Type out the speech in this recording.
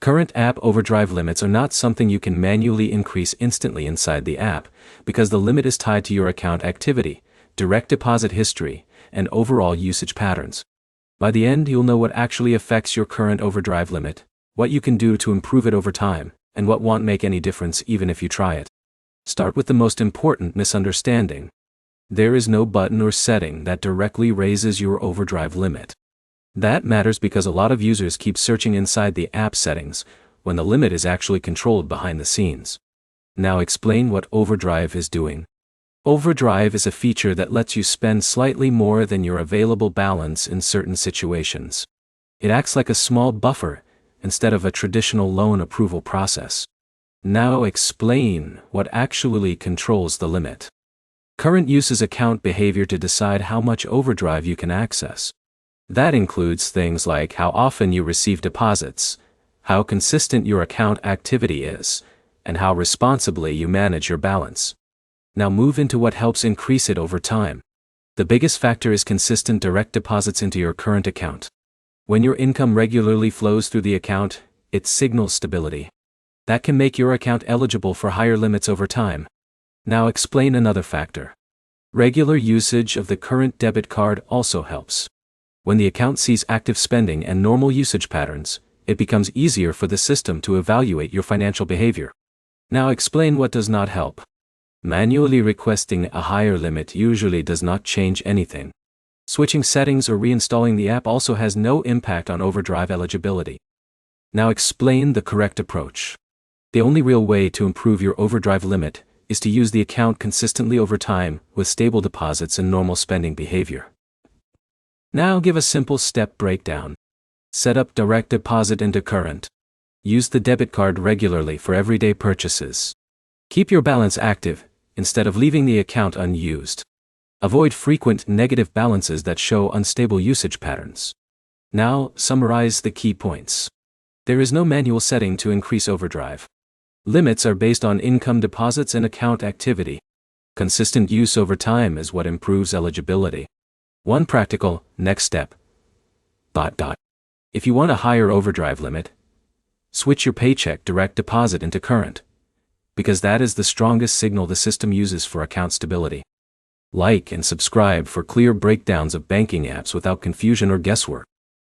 Current app overdrive limits are not something you can manually increase instantly inside the app, because the limit is tied to your account activity, direct deposit history, and overall usage patterns. By the end, you'll know what actually affects your current overdrive limit, what you can do to improve it over time, and what won't make any difference even if you try it. Start with the most important misunderstanding. There is no button or setting that directly raises your overdrive limit. That matters because a lot of users keep searching inside the app settings, when the limit is actually controlled behind the scenes. Now explain what Overdrive is doing. Overdrive is a feature that lets you spend slightly more than your available balance in certain situations. It acts like a small buffer, instead of a traditional loan approval process. Now explain what actually controls the limit. Current uses account behavior to decide how much overdrive you can access. That includes things like how often you receive deposits, how consistent your account activity is, and how responsibly you manage your balance. Now move into what helps increase it over time. The biggest factor is consistent direct deposits into your current account. When your income regularly flows through the account, it signals stability. That can make your account eligible for higher limits over time. Now explain another factor. Regular usage of the current debit card also helps. When the account sees active spending and normal usage patterns, it becomes easier for the system to evaluate your financial behavior. Now explain what does not help. Manually requesting a higher limit usually does not change anything. Switching settings or reinstalling the app also has no impact on overdrive eligibility. Now explain the correct approach. The only real way to improve your overdrive limit is to use the account consistently over time with stable deposits and normal spending behavior. Now give a simple step breakdown. Set up direct deposit into current. Use the debit card regularly for everyday purchases. Keep your balance active, instead of leaving the account unused. Avoid frequent negative balances that show unstable usage patterns. Now, summarize the key points. There is no manual setting to increase overdrive. Limits are based on income deposits and account activity. Consistent use over time is what improves eligibility. One practical, next step. If you want a higher overdrive limit, switch your paycheck direct deposit into current, because that is the strongest signal the system uses for account stability. Like and subscribe for clear breakdowns of banking apps without confusion or guesswork.